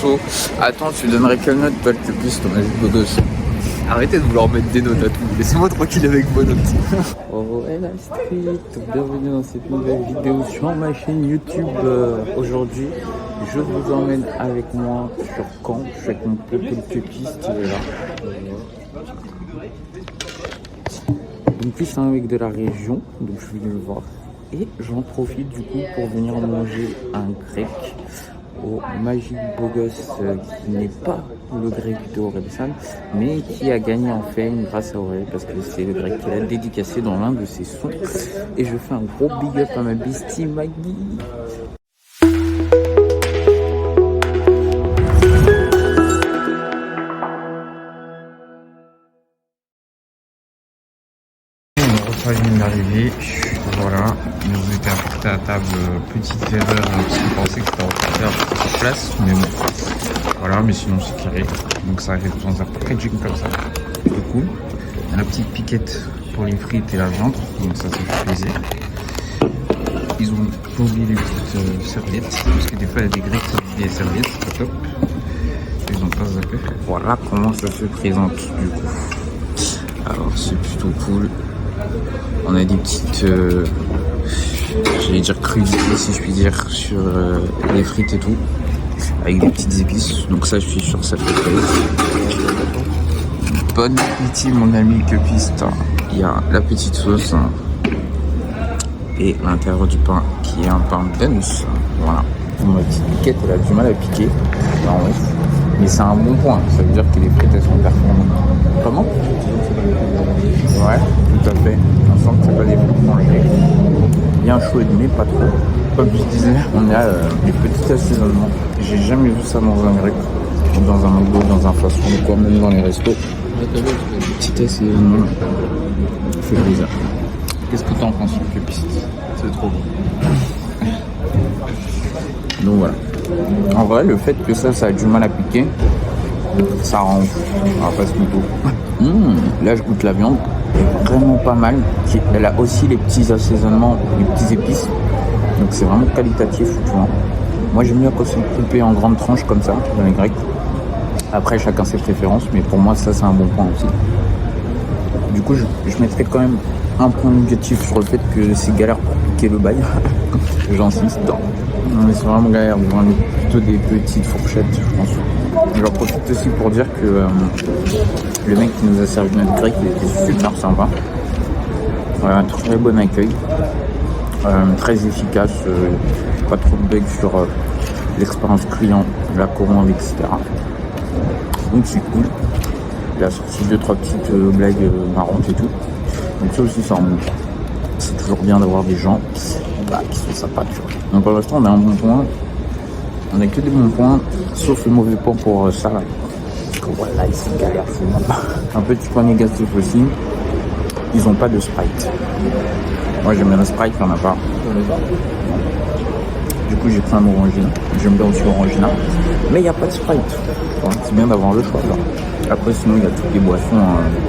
chaud. Attends, tu donnerais quelle note, toi, le plus ton Magic Bogos? Arrêtez de vouloir mettre des notes à tout. Laissez-moi tranquille avec vos notes. Oh, la street. Bienvenue dans cette nouvelle vidéo sur ma chaîne YouTube. Aujourd'hui, je vous emmène avec moi sur Caen. Je suis avec mon pote le piste, il est là. Donc, lui, c'est un mec de la région, donc je suis venu le voir. Et j'en profite du coup pour venir manger un grec au Magic Bogos, qui n'est pas le grec de Orelsan, mais qui a gagné en fame grâce à Aurel, parce que c'est le grec qu'il a dédicacé dans l'un de ses sons. Et je fais un gros big up à ma bestie Maggie. Je viens d'arriver, voilà, ils nous étaient apportés à table, petite erreur, parce qu'ils pensaient que c'était reparti à leur place, mais bon, voilà, mais sinon c'est carré, donc ça arrive dans un packaging comme ça, c'est cool. La petite piquette pour les frites et la viande, donc ça fait plaisir. Ils ont pas oublié les petites serviettes, parce que des fois il y a des grecs qui oublient les serviettes, c'est pas top, ils ont pas zappé. Voilà comment ça se présente du coup. Alors c'est plutôt cool. On a des petites, j'allais dire crudités si je puis dire, sur les frites et tout, avec des petites épices. Donc ça, je suis sûr que ça fait plaisir. Bon appétit mon ami que piste. Il y a la petite sauce et l'intérieur du pain qui est un pain dense. Voilà. Ma petite piquette, elle a du mal à piquer. Mais c'est un bon point. Ça veut dire que les frites elles sont performantes. Comment? Ouais, tout à fait. On sent que c'est pas des frites congélées. Bien chaudes, mais pas trop. Comme je disais, on a des petits assaisonnements. J'ai jamais vu ça dans un grec, dans un McDo, dans un fast-food ou quoi, même dans les restos. Des petits assaisonnements. Ça fait plaisir. Qu'est-ce que t'en penses, le piste? C'est trop bon. Donc voilà. En vrai, le fait que ça a du mal à piquer, ça rend on va pas se mytho. Là, je goûte la viande. Elle est vraiment pas mal. Elle a aussi les petits assaisonnements, les petits épices. Donc c'est vraiment qualitatif. Tu vois. Moi, j'aime bien quand c'est coupé en grandes tranches comme ça, dans les grecs. Après, chacun ses préférences. Mais pour moi, ça, c'est un bon point aussi. Du coup, je mettrais quand même un point négatif sur le fait que c'est galère pour piquer le bail. J'insiste. Mais c'est vraiment galère. On est plutôt des petites fourchettes, je pense. J'en profite aussi pour dire que le mec qui nous a servi notre grec, il était super sympa. Un très bon accueil. Très efficace. Pas trop de bugs sur l'expérience client, la commande, etc. Donc c'est cool. Il a sorti 2-3 petites blagues marrantes et tout. Donc ça aussi, ça en montre. C'est toujours bien d'avoir des gens qui sont sympas, tu vois. Donc pour l'instant, on a un bon point. On a que des bons points, sauf le mauvais point pour ça. Parce que voilà, ils sont galères, c'est bon. Un petit point négatif aussi, ils ont pas de Sprite. Moi j'aime bien le Sprite, il n'y en a pas. Du coup j'ai pris un Orangina. J'aime bien aussi l'Orangina. Mais il n'y a pas de Sprite. Enfin, c'est bien d'avoir le choix. Là. Après sinon il y a toutes les boissons,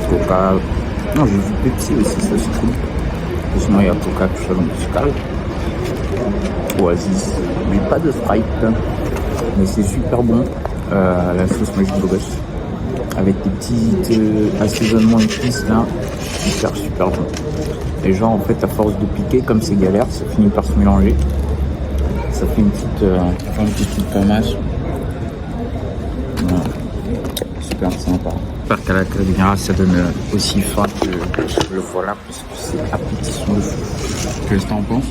Coca. Non, j'ai vu Pepsi aussi, ça c'est cool. Et sinon il y a Coca, tout ça, donc c'est carré. Oasis, mais pas de Sprite, mais c'est super bon. La sauce Magic Bogos avec des petits assaisonnements épices là, super bon. Et genre en fait à force de piquer, comme c'est galère, ça finit par se mélanger. Ça fait une petite pomasse. Voilà. Super sympa. J'espère qu'à la caméra ça donne aussi faim que le voilà, parce que c'est appétissant de fou. Qu'est-ce que t'en penses?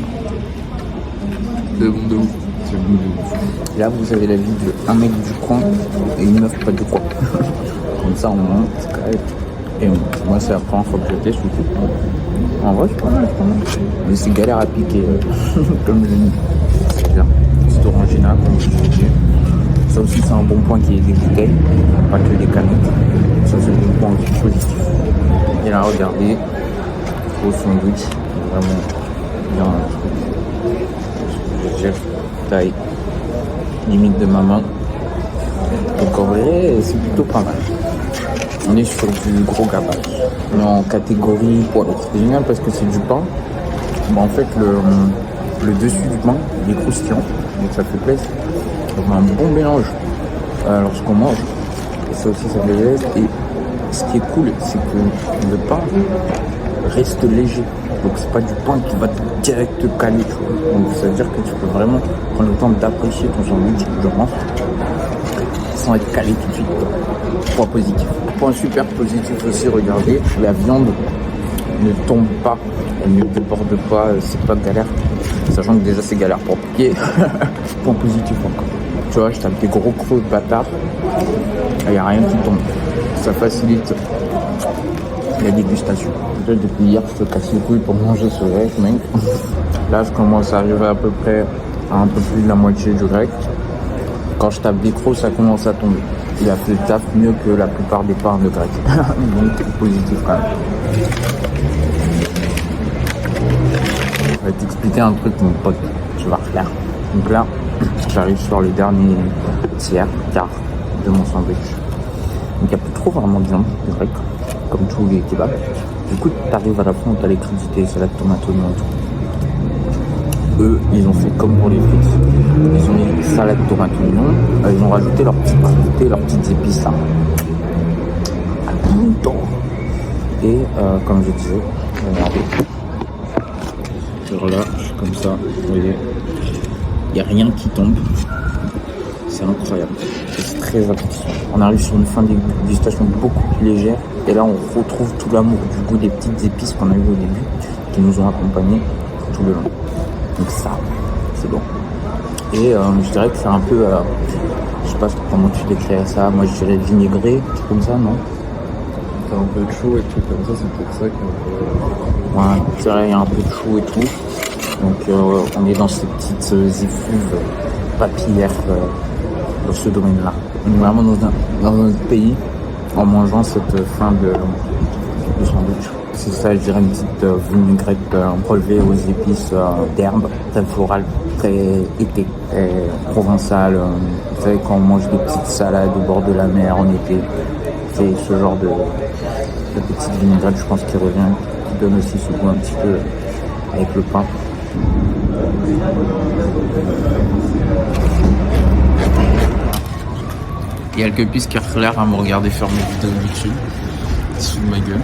C'est bon de ouf. C'est bon de ouf. Là, vous avez la vie d'un mec du coin et une meuf pas du coin. Comme ça, on monte, c'est carré. Et moi, c'est la première fois que je teste, du coup. En vrai, c'est pas mal. Mais c'est galère à piquer, comme je l'ai dit. C'est bien. C'est Orangina, comme je l'ai dit. Ça aussi, c'est un bon point qui est des bouteilles, pas que des canettes. Ça, c'est le bon point aussi positif. Et là, regardez, au sandwich, vraiment bien un truc. Jeff taille limite de ma main. Donc en vrai c'est plutôt pas mal. On est sur du gros gabage. On est en catégorie poids. C'est génial parce que c'est du pain. En fait le dessus du pain il est croustillant. Donc ça fait plaisir. Donc un bon mélange lorsqu'on mange. C'est aussi ça fait l'aise. Et ce qui est cool, c'est que le pain reste léger. Donc c'est pas du pain qui va direct te caler, tu vois. Donc ça veut dire que tu peux vraiment prendre le temps d'apprécier ton sandwich durant sans être calé tout de suite. Point positif. Point super positif aussi, regardez, la viande ne tombe pas, elle ne déborde pas, c'est pas galère. Sachant que déjà c'est galère pour piquer. Point positif encore. Tu vois, je tape des gros creux de bâtard, il n'y a rien qui tombe. Ça facilite la dégustation. Déjà depuis hier, je te casse les couilles pour manger ce grec, mec. Là, je commence à arriver à peu près à un peu plus de la moitié du grec. Quand je tape des crocs, ça commence à tomber. Il a fait le taf mieux que la plupart des pains de grec. Donc, positif quand même. Je vais t'expliquer un truc, mon pote. Tu vas refaire. Donc là, j'arrive sur les derniers tiers, quart de mon sandwich. Donc il n'y a plus trop vraiment de viande, c'est vrai, comme tous les kebabs. Du coup, tu arrives à la fin où tu as les crudités, salade, tomate, oignon et tout. Eux, ils ont fait comme pour les frites. Ils ont mis salade, tomate, oignon. Ils ont rajouté leurs petites crudités, leurs petites épices là. À tout le temps. Et comme je disais, regardez. Genre là, je suis comme ça, vous voyez. Il n'y a rien qui tombe. C'est incroyable. C'est très appréciant. On arrive sur une fin de dégustation beaucoup plus légère. Et là, on retrouve tout l'amour du goût des petites épices qu'on a eu au début, qui nous ont accompagnés tout le long. Donc ça, c'est bon. Et je dirais que c'est un peu, je sais pas comment tu décrirais ça. Moi, je dirais vinaigré, comme ça, non? T'as un peu de chaud et tout comme ça, c'est peut-être ça qu'on... Ouais, c'est vrai, il y a un peu de chaud et tout. Donc on est dans ces petites effluves papillaires dans ce domaine-là. On est vraiment dans un autre pays en mangeant cette fin de sandwich. C'est ça, je dirais une petite vinaigrette relevée aux épices d'herbe, très florale, très été, très provençale. Vous savez, quand on mange des petites salades au bord de la mer en été, c'est ce genre de petite vinaigrette, je pense, qui revient, qui donne aussi ce goût un petit peu avec le pain. Il y a quelques pistes qui ont l'air à me regarder faire mes vidéos YouTube sous ma gueule.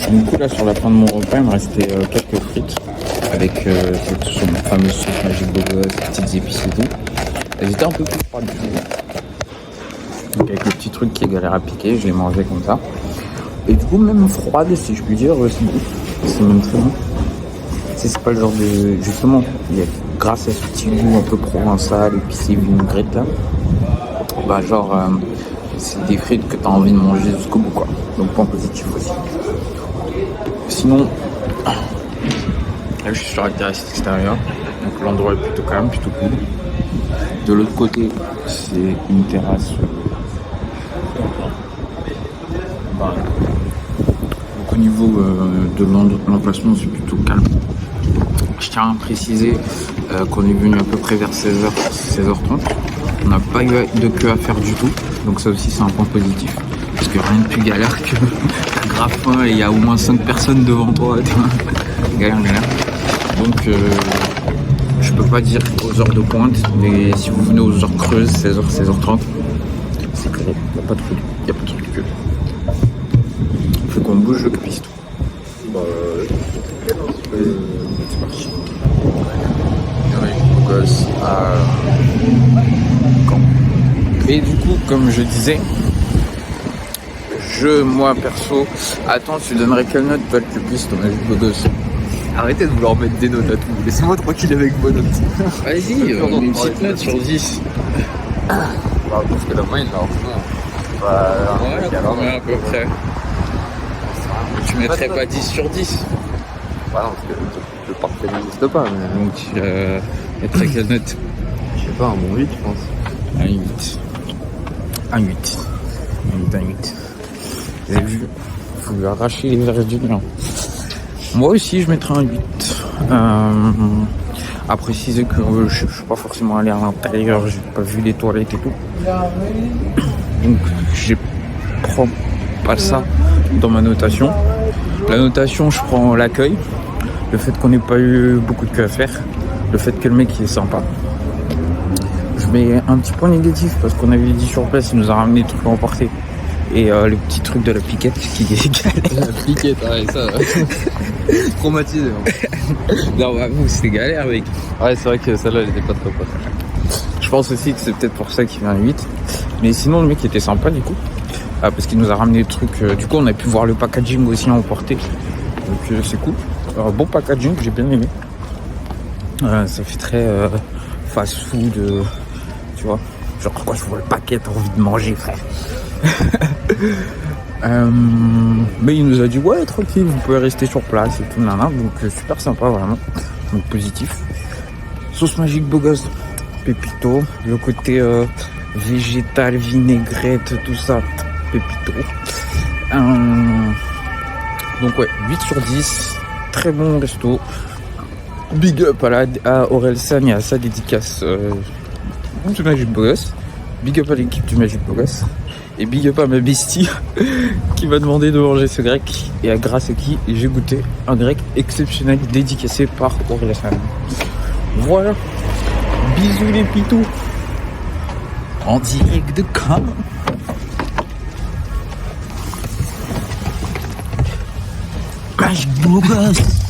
Du coup là sur la fin de mon repas il me restait quelques frites avec cette fameuse sauce magique de gosse, ces petites épices et tout. Elles étaient un peu plus froides. Donc avec le petit truc qui est galère à piquer, je les mangeais comme ça. Et du coup même froide si je puis dire, c'est même très bon. C'est pas le genre de... Justement, grâce à ce petit goût un peu provençal, épicé, vinaigrette là, bah genre, c'est des frites que t'as envie de manger jusqu'au bout quoi. Donc point positif aussi. Sinon, là je suis sur la terrasse extérieure, donc l'endroit est plutôt calme, plutôt cool. De l'autre côté, c'est une terrasse. Bah, donc au niveau de l'emplacement, c'est plutôt calme. Je tiens à préciser qu'on est venu à peu près vers 16h, 16h30. On n'a pas eu de queue à faire du tout. Donc ça aussi c'est un point positif. Parce que rien de plus galère que t'as grave faim et il y a au moins 5 personnes devant toi. Galère. Donc je peux pas dire aux heures de pointe. Mais si vous venez aux heures creuses, 16h, 16h30, c'est clair. Il n'y a pas de truc de queue. Faut qu'on bouge le piston. Bah c'est parti. Gosse à Caen. Et du coup, comme je disais, moi perso, attends, tu donnerais quelle note toi le plus ton avis de gosse? arrêtez de vouloir mettre des notes à tout. Laissez-moi tranquille avec vos notes. Vas-y, une petite note sur 10. Bah, parce que la moyenne, là, Voilà, combien à peu près? Tu mettrais pas 10 sur 10? Bah non, parce que le parfait n'existe pas. Mais... Donc tu mettrais quelle note? Je sais pas, un bon 8, je pense. Un 8. Un 8. Un 8. Vous avez vu? Faut lui arracher les verres du mur. Moi aussi, je mettrais un 8. À préciser que je suis pas forcément allé à l'intérieur, j'ai pas vu les toilettes et tout. Donc, je prends pas ça dans ma notation. La notation, je prends l'accueil, le fait qu'on n'ait pas eu beaucoup de queue à faire, le fait que le mec il est sympa. Je Mais un petit point négatif, parce qu'on avait dit sur place, il nous a ramené des trucs à emporter. Et le petit truc de la piquette qui est galère. La piquette, ouais, ça. Traumatisé. Non, bah, vous, c'était galère, mec. Ouais, c'est vrai que celle-là, elle était pas trop pote. Je pense aussi que c'est peut-être pour ça qu'il vient à 8. Mais sinon, le mec était sympa, du coup. Parce qu'il nous a ramené des trucs. Du coup, on a pu voir le packaging aussi à emporter. Donc, c'est cool. Bon packaging, j'ai bien aimé. Ça fait très fast food. Tu vois. Genre, quand je vois le paquet, t'as envie de manger, frère. Mais il nous a dit ouais tranquille, vous pouvez rester sur place et tout nana, donc super sympa vraiment, donc positif. Sauce magique beau gosse, pépito, le côté végétal, vinaigrette, tout ça, pépito. Donc ouais, 8 sur 10, très bon resto. Big up à Orelsan et à sa dédicace du Magic Beau Gosse. Big up à l'équipe du Magic Beau Gosse. Et big up à ma bestie qui m'a demandé de manger ce grec et grâce à qui j'ai goûté un grec exceptionnel dédicacé par Orelsan. Voilà. Bisous les pitous. En direct de Caen. Magic Beau Gosse.